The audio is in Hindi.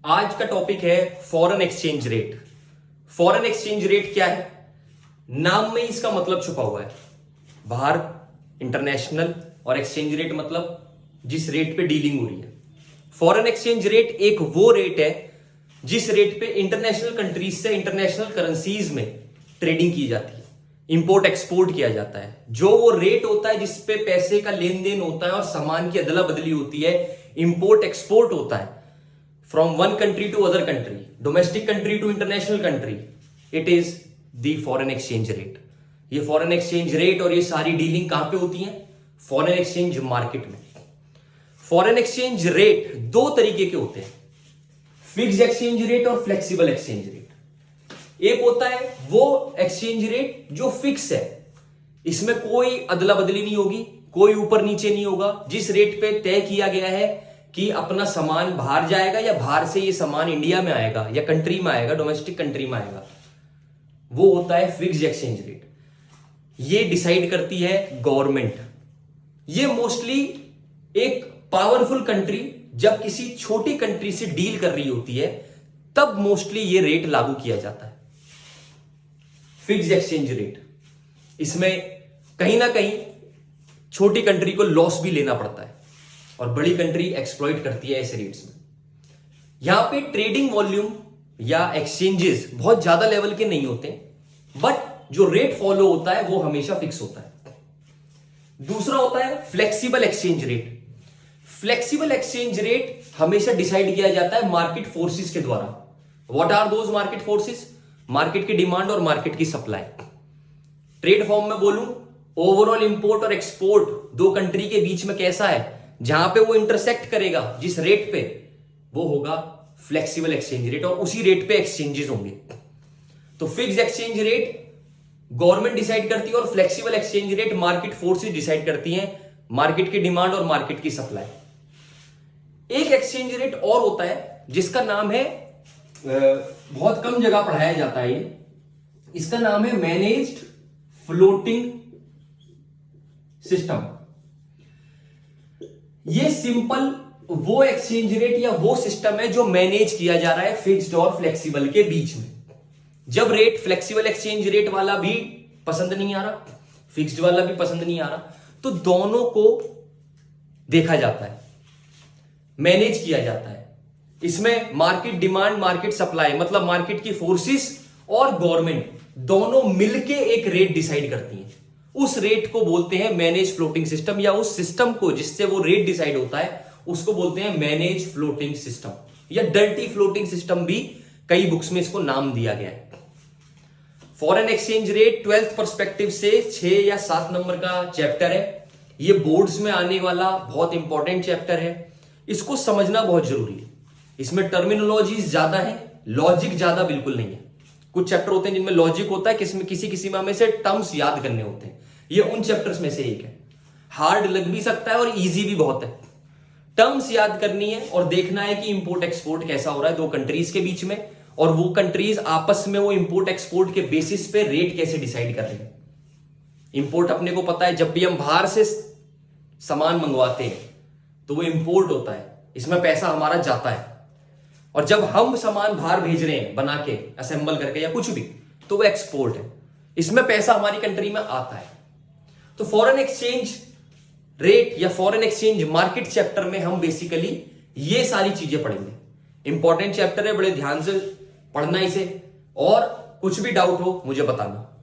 आज का टॉपिक है foreign exchange rate. Foreign exchange rate क्या है? नाम में ही इसका मतलब छुपा हुआ है। बाहर इंटरनेशनल और एक्सचेंज रेट मतलब जिस रेट पे डीलिंग हो रही है। फॉरेन एक्सचेंज रेट एक वो रेट है जिस रेट पे इंटरनेशनल कंट्रीज से इंटरनेशनल करेंसीज में ट्रेडिंग की जाती है, इंपोर्ट एक्सपोर्ट किया जाता है। जो वो रेट होता है जिस पे पैसे का लेन देन होता है और सामान की अदला बदली होती है, इंपोर्ट एक्सपोर्ट होता है from one country to other country, domestic country to international country, it is the foreign exchange rate. ये फॉरेन एक्सचेंज रेट और ये सारी डीलिंग कहां पे होती है? फॉरेन एक्सचेंज मार्केट में। फॉरेन एक्सचेंज रेट दो तरीके के होते हैं, फिक्स्ड एक्सचेंज रेट और फ्लेक्सिबल एक्सचेंज रेट। एक होता है वो एक्सचेंज रेट जो फिक्स है, इसमें कोई अदला बदली नहीं होगी, कोई ऊपर नीचे नहीं होगा। जिस रेट पे तय किया गया है कि अपना सामान बाहर जाएगा या बाहर से ये सामान इंडिया में आएगा या कंट्री में आएगा, डोमेस्टिक कंट्री में आएगा, वो होता है फिक्स्ड एक्सचेंज रेट। ये डिसाइड करती है गवर्नमेंट। ये मोस्टली एक पावरफुल कंट्री जब किसी छोटी कंट्री से डील कर रही होती है तब मोस्टली ये रेट लागू किया जाता है, फिक्स्ड एक्सचेंज रेट। इसमें कहीं ना कहीं छोटी कंट्री को लॉस भी लेना पड़ता है और बड़ी कंट्री एक्सप्लॉइट करती है ऐसे रेट्स में। यहां पे ट्रेडिंग वॉल्यूम या एक्सचेंजेस बहुत ज्यादा लेवल के नहीं होते, बट जो रेट फॉलो होता है वो हमेशा फिक्स होता है। दूसरा होता है flexible exchange rate. Flexible exchange rate हमेशा डिसाइड किया जाता है मार्केट फोर्सेस के द्वारा। What are those market forces? Market की डिमांड और मार्केट की सप्लाई। ट्रेड फॉर्म में बोलूं, ओवरऑल इंपोर्ट और एक्सपोर्ट दो कंट्री के बीच में कैसा है, जहां पे वो इंटरसेक्ट करेगा जिस रेट पे, वो होगा फ्लेक्सिबल एक्सचेंज रेट और उसी रेट पे एक्सचेंजेस होंगे। तो fixed exchange rate government decide करती है और flexible exchange rate market forces decide करती हैं, मार्केट की डिमांड और मार्केट की सप्लाई। एक एक्सचेंज रेट और होता है जिसका नाम है, बहुत कम जगह पढ़ाया जाता है ये, इसका नाम है मैनेज्ड फ्लोटिंग सिस्टम। ये सिंपल वो एक्सचेंज रेट या वो सिस्टम है जो मैनेज किया जा रहा है फिक्स्ड और फ्लेक्सिबल के बीच में। जब रेट फ्लेक्सिबल एक्सचेंज रेट वाला भी पसंद नहीं आ रहा, फिक्स्ड वाला भी पसंद नहीं आ रहा, तो दोनों को देखा जाता है, मैनेज किया जाता है। इसमें मार्केट डिमांड, मार्केट सप्लाई, मतलब मार्केट की फोर्सेस और गवर्नमेंट दोनों मिलके एक रेट डिसाइड करती हैं। उस रेट को बोलते हैं मैनेज फ्लोटिंग सिस्टम, या उस सिस्टम को जिससे वो रेट डिसाइड होता है उसको बोलते हैं मैनेज फ्लोटिंग सिस्टम, या डर्टी फ्लोटिंग सिस्टम भी कई बुक्स में इसको नाम दिया गया है। Foreign exchange rate 12th perspective से 6 या 7 नंबर का चैप्टर है। ये बोर्ड्स में आने वाला बहुत इंपॉर्टेंट चैप्टर है, इसको समझना बहुत जरूरी है। इसमें टर्मिनोलॉजीज ज्यादा है, लॉजिक ज्यादा बिल्कुल नहीं है। कुछ चैप्टर होते हैं जिनमें लॉजिक होता है, किसी में से टर्म्स याद करने होते हैं। ये उन चैप्टर्स में से एक है। हार्ड लग भी सकता है और इजी भी बहुत है। टर्म्स याद करनी है और देखना है कि इंपोर्ट एक्सपोर्ट कैसा हो रहा है दो कंट्रीज के बीच में, और वो कंट्रीज आपस में वो इंपोर्ट एक्सपोर्ट के बेसिस पे रेट कैसे डिसाइड कर रही है। इंपोर्ट अपने को पता है, जब भी हम बाहर से सामान मंगवाते हैं तो वो इंपोर्ट होता है, इसमें पैसा हमारा जाता है। और जब हम सामान बाहर भेज रहे हैं बना के, असेंबल करके या कुछ भी, तो वो एक्सपोर्ट है, इसमें पैसा हमारी कंट्री में आता है। तो फॉरेन एक्सचेंज रेट या फॉरेन एक्सचेंज मार्केट चैप्टर में हम बेसिकली ये सारी चीजें पढ़ेंगे। इंपॉर्टेंट चैप्टर है, बड़े ध्यान से पढ़ना इसे, और कुछ भी डाउट हो मुझे बताना।